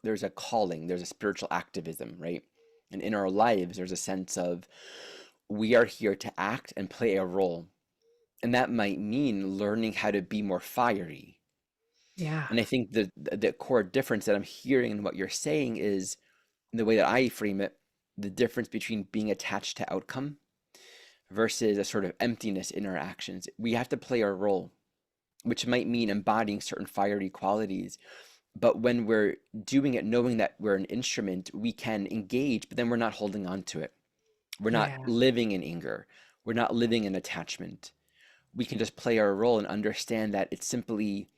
Speaker 1: there's a calling, there's a spiritual activism, right? And in our lives, there's a sense of we are here to act and play a role, and that might mean learning how to be more fiery.
Speaker 2: Yeah.
Speaker 1: And I think the core difference that I'm hearing in what you're saying is, in the way that I frame it, the difference between being attached to outcome versus a sort of emptiness in our actions. We have to play our role, which might mean embodying certain fiery qualities. But when we're doing it, knowing that we're an instrument, we can engage, but then we're not holding on to it. We're not
Speaker 2: Yeah.
Speaker 1: living in anger. We're not living in attachment. We can just play our role and understand that it's simply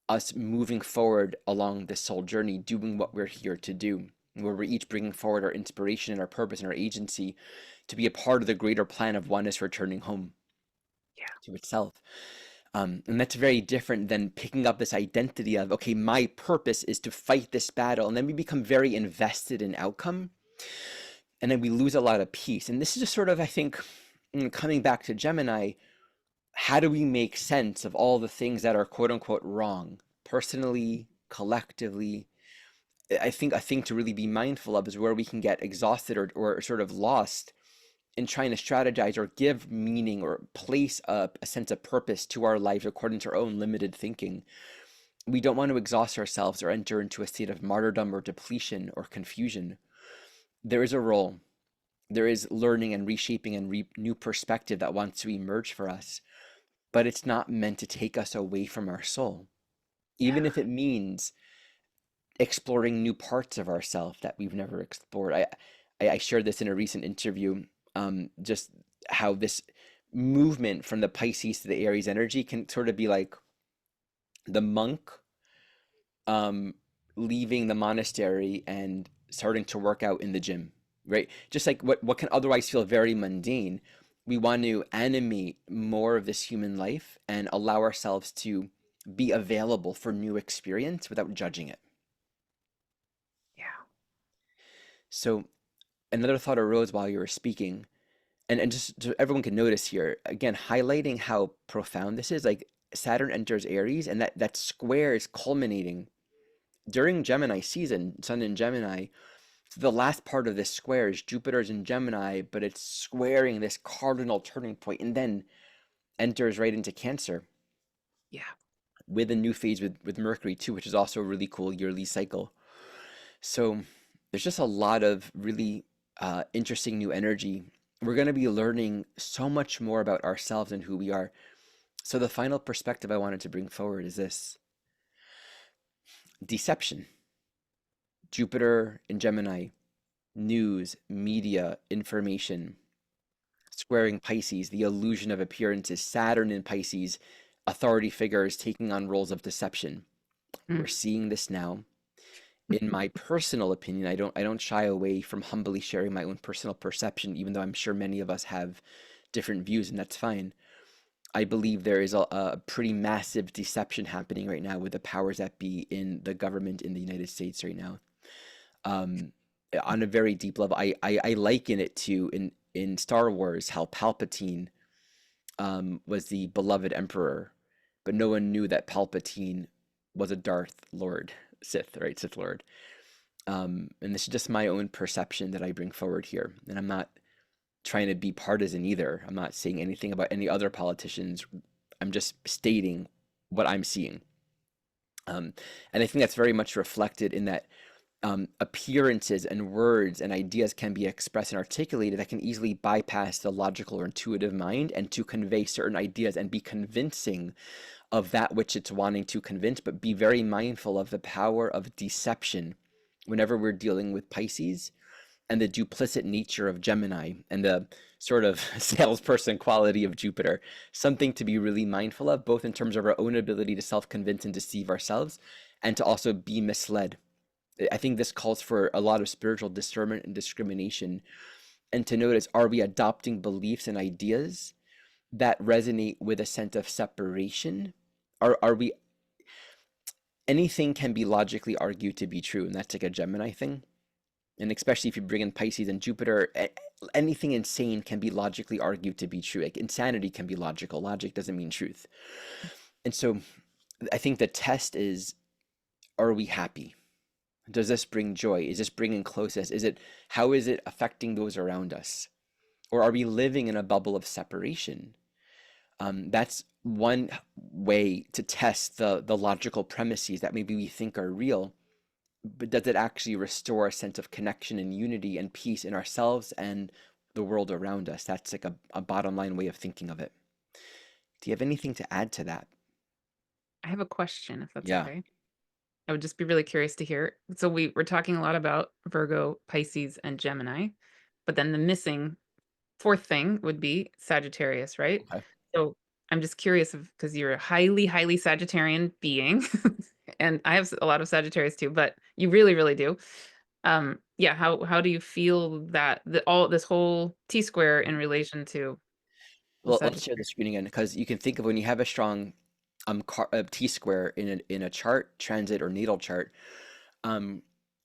Speaker 1: us moving forward along this soul journey, doing what we're here to do, where we're each bringing forward our inspiration and our purpose and our agency to be a part of the greater plan of oneness returning home
Speaker 2: Yeah.
Speaker 1: to itself. And that's very different than picking up this identity of, okay, my purpose is to fight this battle. And then we become very invested in outcome. And then we lose a lot of peace. And this is just sort of, I think, coming back to Gemini, how do we make sense of all the things that are quote unquote wrong, personally, collectively? I think a thing to really be mindful of is where we can get exhausted or sort of lost in trying to strategize or give meaning or place a sense of purpose to our lives according to our own limited thinking. We don't want to exhaust ourselves or enter into a state of martyrdom or depletion or confusion. There is a role. There is learning and reshaping and new perspective that wants to emerge for us, but it's not meant to take us away from our soul,
Speaker 2: Yeah.
Speaker 1: even if it means exploring new parts of ourselves that we've never explored. I shared this in a recent interview, just how this movement from the Pisces to the Aries energy can sort of be like the monk um, leaving the monastery and starting to work out in the gym, right? Just like what can otherwise feel very mundane, we want to animate more of this human life and allow ourselves to be available for new experience without judging it.
Speaker 2: Yeah.
Speaker 1: So another thought arose while you were speaking, and just so everyone can notice here, again, highlighting how profound this is. Like Saturn enters Aries, and that square is culminating during Gemini season, Sun in Gemini. The last part of this square is Jupiter's in Gemini, but it's squaring this cardinal turning point and then enters right into Cancer
Speaker 2: Yeah.
Speaker 1: with a new phase with Mercury too, which is also a really cool yearly cycle. So there's just a lot of really interesting new energy. We're going to be learning so much more about ourselves and who we are. So the final perspective I wanted to bring forward is this: deception. Jupiter in Gemini, news, media, information, squaring Pisces, the illusion of appearances, Saturn in Pisces, authority figures taking on roles of deception. We're
Speaker 2: Mm.
Speaker 1: seeing this now. In my personal opinion, I don't shy away from humbly sharing my own personal perception, even though I'm sure many of us have different views, and that's fine. I believe there is a pretty massive deception happening right now with the powers that be in the government in the United States right now. Um, on a very deep level, I liken it to in Star Wars how Palpatine was the beloved emperor, but no one knew that Palpatine was a Darth Lord, Sith, right? Sith Lord. And this is just my own perception that I bring forward here. And I'm not trying to be partisan either. I'm not saying anything about any other politicians. I'm just stating what I'm seeing. Um, and I think that's very much reflected in that appearances and words and ideas can be expressed and articulated that can easily bypass the logical or intuitive mind and to convey certain ideas and be convincing of that which it's wanting to convince, but be very mindful of the power of deception whenever we're dealing with Pisces and the duplicit nature of Gemini and the sort of salesperson quality of Jupiter. Something to be really mindful of, both in terms of our own ability to self convince and deceive ourselves and to also be misled. I think this calls for a lot of spiritual discernment and discrimination. And to notice, are we adopting beliefs and ideas that resonate with a sense of separation? Are we, anything can be logically argued to be true, and that's like a Gemini thing. And especially if you bring in Pisces and Jupiter, anything insane can be logically argued to be true. Like insanity can be logical. Logic doesn't mean truth. And so I think the test is, are we happy? Does this bring joy? Is this bringing closeness? How is it affecting those around us? Or are we living in a bubble of separation? That's one way to test the logical premises that maybe we think are real, but does it actually restore a sense of connection and unity and peace in ourselves and the world around us? That's like a bottom line way of thinking of it. Do you have anything to add to that?
Speaker 2: I have a question, if that's
Speaker 1: Yeah.
Speaker 2: okay. I would just be really curious to hear. So we're talking a lot about Virgo, Pisces, and Gemini, but then the missing fourth thing would be Sagittarius, right?
Speaker 1: Okay.
Speaker 2: So I'm just curious because you're a highly, highly Sagittarian being, and I have a lot of Sagittarius too, but you really, really do. Yeah, how do you feel that all this whole T square in relation to the
Speaker 1: Well, let's share the
Speaker 2: Sagittarius?
Speaker 1: screen again because you can think of when you have a strong T square in a chart, transit or natal chart, um,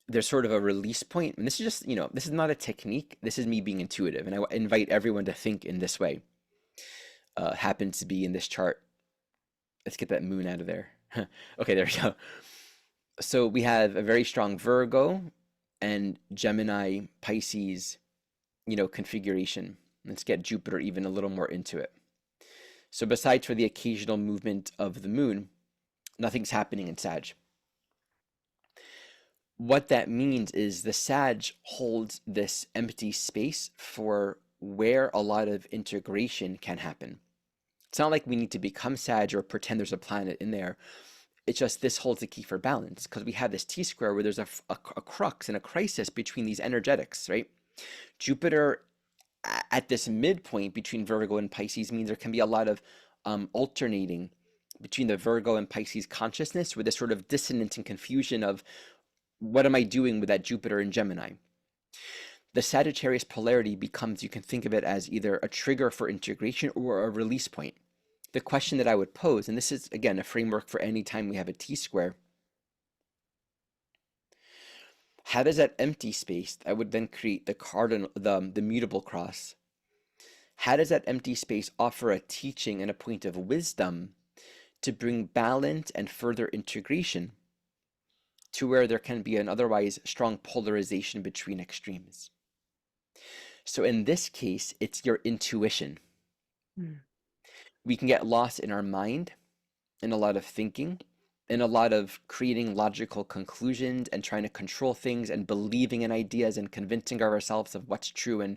Speaker 1: there's sort of a release point. And this is just, this is not a technique. This is me being intuitive. And I invite everyone to think in this way. Happens to be in this chart. Let's get that moon out of there. Okay, there we go. So we have a very strong Virgo and Gemini, Pisces, configuration. Let's get Jupiter even a little more into it. So besides for the occasional movement of the moon, nothing's happening in Sag. What that means is the Sag holds this empty space for where a lot of integration can happen. It's not like we need to become Sag or pretend there's a planet in there. It's just this holds the key for balance because we have this T-square where there's a crux and a crisis between these energetics, right? Jupiter at this midpoint between Virgo and Pisces means there can be a lot of alternating between the Virgo and Pisces consciousness with this sort of dissonance and confusion of what am I doing with that Jupiter in Gemini? The Sagittarius polarity becomes, you can think of it as either a trigger for integration or a release point. The question that I would pose, and this is again a framework for any time we have a T-square, how does that empty space, I would then create the cardinal, the mutable cross, how does that empty space offer a teaching and a point of wisdom to bring balance and further integration to where there can be an otherwise strong polarization between extremes? So in this case, it's your intuition. We can get lost in our mind, in a lot of thinking, in a lot of creating logical conclusions and trying to control things and believing in ideas and convincing ourselves of what's true and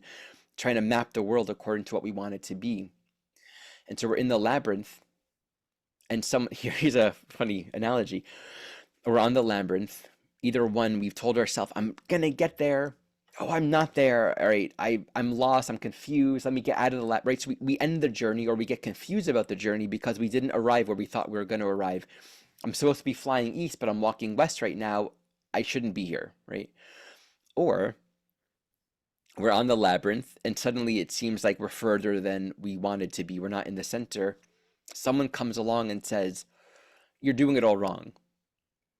Speaker 1: trying to map the world according to what we want it to be. And so we're in the labyrinth. And here's a funny analogy. We're on the labyrinth. Either one, we've told ourselves, I'm gonna get there. Oh, I'm not there. All right, I'm lost. I'm confused. Let me get out of the lab. Right, so we end the journey, or we get confused about the journey because we didn't arrive where we thought we were going to arrive. I'm supposed to be flying east, but I'm walking west right now. I shouldn't be here, right? Or we're on the labyrinth, and suddenly it seems like we're further than we wanted to be. We're not in the center. Someone comes along and says, "You're doing it all wrong.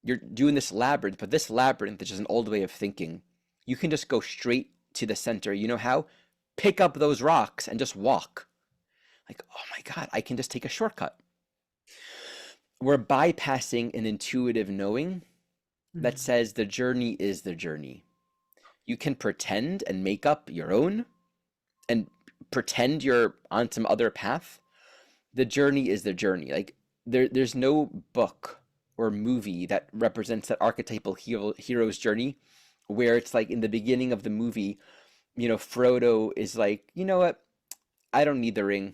Speaker 1: You're doing this labyrinth, but this labyrinth is just an old way of thinking. You can just go straight to the center. You know how? Pick up those rocks and just walk." Like, oh my God, I can just take a shortcut. We're bypassing an intuitive knowing that says the journey is the journey. You can pretend and make up your own and pretend you're on some other path. The journey is the journey. Like there's no book or movie that represents that archetypal hero's journey where it's like in the beginning of the movie, Frodo is like, you know what? I don't need the ring.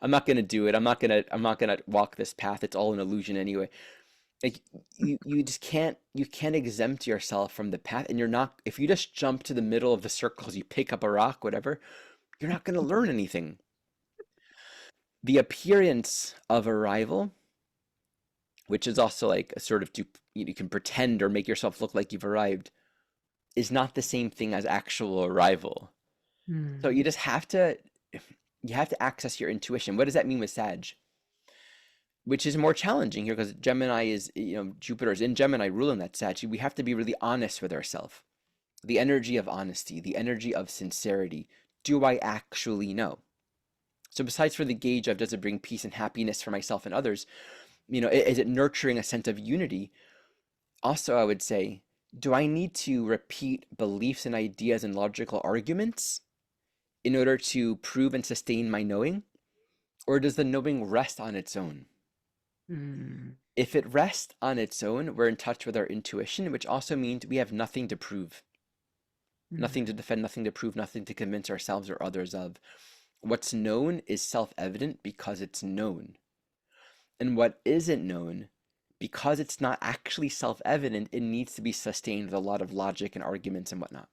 Speaker 1: I'm not gonna do it. I'm not gonna walk this path. It's all an illusion anyway. Like you just can't exempt yourself from the path, and you're not, if you just jump to the middle of the circles, you pick up a rock, whatever, you're not gonna learn anything. The appearance of arrival, which is also like a sort of you can pretend or make yourself look like you've arrived, is not the same thing as actual arrival. So you just have to access your intuition. What does that mean with Sag? Which is more challenging here because Gemini is, Jupiter is in Gemini ruling that Sag. We have to be really honest with ourselves. The energy of honesty, the energy of sincerity. Do I actually know? So besides for the gauge of does it bring peace and happiness for myself and others, is it nurturing a sense of unity? Also, I would say, do I need to repeat beliefs and ideas and logical arguments in order to prove and sustain my knowing? Or does the knowing rest on its own? If it rests on its own, we're in touch with our intuition, which also means we have nothing to prove, nothing to defend, nothing to prove, nothing to convince ourselves or others of. What's known is self-evident because it's known. And what isn't known, because it's not actually self-evident, it needs to be sustained with a lot of logic and arguments and whatnot.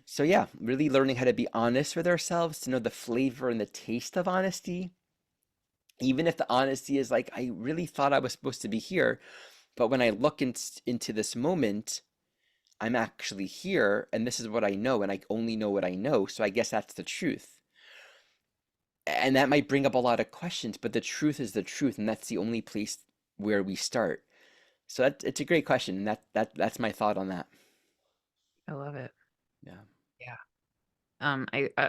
Speaker 1: So yeah, really learning how to be honest with ourselves, to know the flavor and the taste of honesty. Even if the honesty is like, I really thought I was supposed to be here, but when I look into this moment, I'm actually here, and this is what I know, and I only know what I know, so I guess that's the truth. And that might bring up a lot of questions, but the truth is the truth, and that's the only place where we start. So it's a great question, and that's my thought on that.
Speaker 2: I love it.
Speaker 1: Yeah.
Speaker 2: Yeah.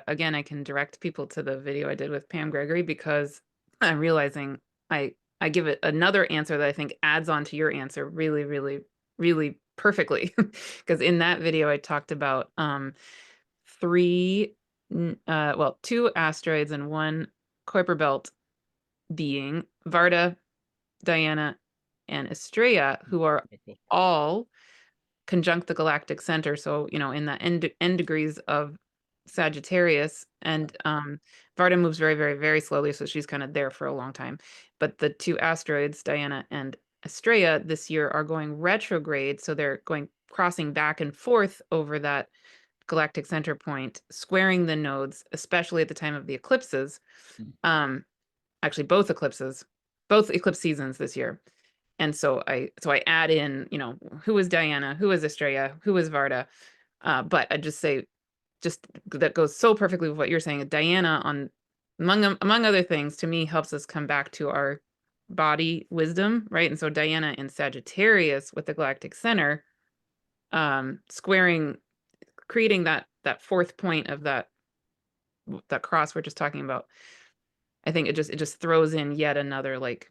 Speaker 2: Again, I can direct people to the video I did with Pam Gregory because I'm realizing I give it another answer that I think adds on to your answer really, really, really perfectly. Because in that video I talked about 3 Well, two asteroids and one Kuiper belt being, Varda, Diana, and Estrella, who are
Speaker 1: Okay, cool.
Speaker 2: all conjunct the galactic center. So, in the end degrees of Sagittarius, and Varda moves very, very, very slowly, so she's kind of there for a long time. But the two asteroids, Diana and Estrella, this year are going retrograde, so they're going crossing back and forth over that galactic center point, squaring the nodes, especially at the time of the eclipses.
Speaker 1: Mm.
Speaker 2: Um, Actually, both eclipse seasons this year. And so I add in, who is Diana, who is Estrella, who is Varda. But I just say, just that goes so perfectly with what you're saying. Diana, on among other things, to me helps us come back to our body wisdom, right? And so Diana in Sagittarius with the galactic center, squaring, creating that fourth point of that cross we're just talking about. I think it just throws in yet another like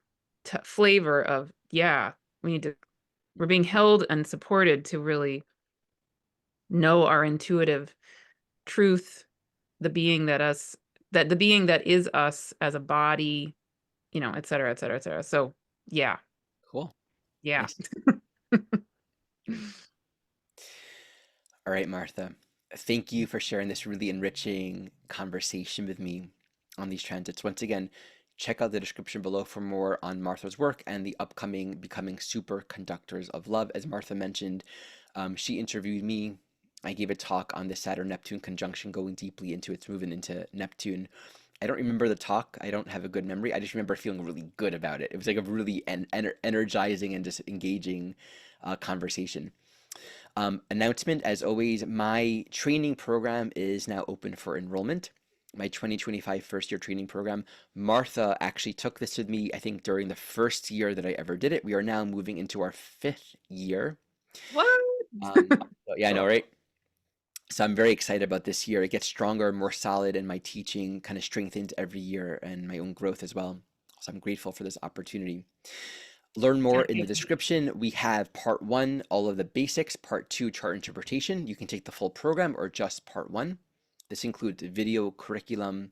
Speaker 2: flavor of, yeah, we need to we're being held and supported to really know our intuitive truth, the being that is us as a body, et cetera, et cetera, et cetera. So yeah,
Speaker 1: Cool.
Speaker 2: yeah.
Speaker 1: Nice. All right, Martha. Thank you for sharing this really enriching conversation with me on these transits. Once again, check out the description below for more on Martha's work and the upcoming Becoming Superconductors of Love. As Martha mentioned, she interviewed me. I gave a talk on the Saturn Neptune conjunction, going deeply into its movement into Neptune. I don't remember the talk. I don't have a good memory. I just remember feeling really good about it. It was like a really energizing and just engaging conversation. Announcement, as always, my training program is now open for enrollment. My 2025 first year training program. Martha actually took this with me, I think, during the first year that I ever did it. We are now moving into our 5th year.
Speaker 2: What?
Speaker 1: So yeah, I know,
Speaker 2: Cool.
Speaker 1: right? So I'm very excited about this year. It gets stronger, more solid, and my teaching kind of strengthens every year and my own growth as well. So I'm grateful for this opportunity. Learn more in the
Speaker 2: Dedication.
Speaker 1: description. We have part one, all of the basics, part two, chart interpretation. You can take the full program or just part one. This includes video, curriculum,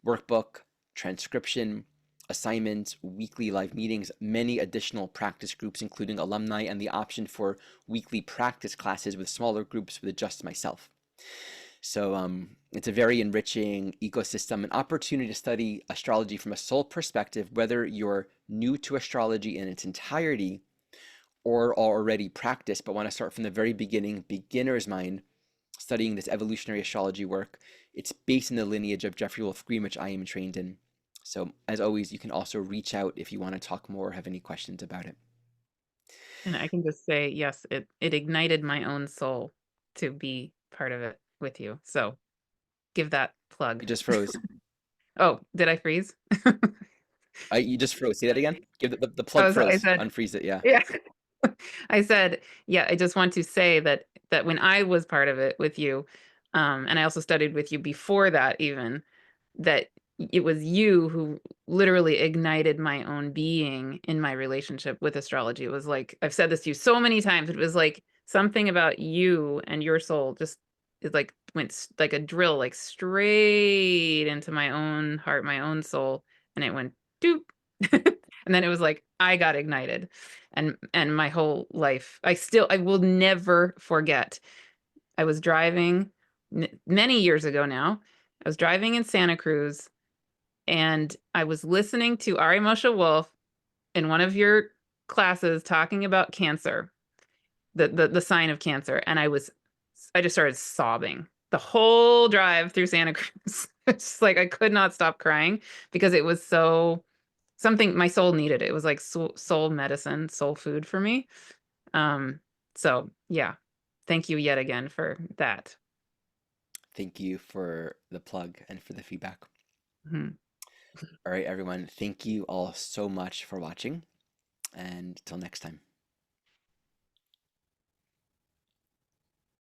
Speaker 1: workbook, transcription, assignments, weekly live meetings, many additional practice groups, including alumni, and the option for weekly practice classes with smaller groups with just myself. So it's a very enriching ecosystem, an opportunity to study astrology from a soul perspective, whether you're new to astrology in its entirety or already practiced but want to start from the very beginning, beginner's mind, studying this evolutionary astrology work. It's based in the lineage of Jeffrey Wolf Green, which I am trained in. So as always, you can also reach out if you want to talk more or have any questions about it.
Speaker 2: And I can just say, yes, it ignited my own soul to be part of it with you. So give that plug.
Speaker 1: You just froze.
Speaker 2: Oh, did I freeze?
Speaker 1: You just froze. Say that again. Give the plug
Speaker 2: Oh, so I
Speaker 1: froze.
Speaker 2: said,
Speaker 1: Unfreeze it. Yeah.
Speaker 2: yeah. I said, yeah, I just want to say that when I was part of it with you, and I also studied with you before that even, that it was you who literally ignited my own being in my relationship with astrology. It was like, I've said this to you so many times, it was like something about you and your soul just, it like went like a drill, like straight into my own heart, my own soul, and it went doop. And then it was like I got ignited, and my whole life, I will never forget. I was driving many years ago now. I was driving in Santa Cruz, and I was listening to Ari Moshe Wolf in one of your classes talking about cancer, the sign of cancer, and I just started sobbing the whole drive through Santa Cruz. It's like I could not stop crying because it was so something my soul needed. It was like soul medicine, soul food for me. Um, so yeah, thank you yet again for that.
Speaker 1: Thank you for the plug and for the feedback.
Speaker 2: Mhm.
Speaker 1: All right, everyone. Thank you all so much for watching, and till next time.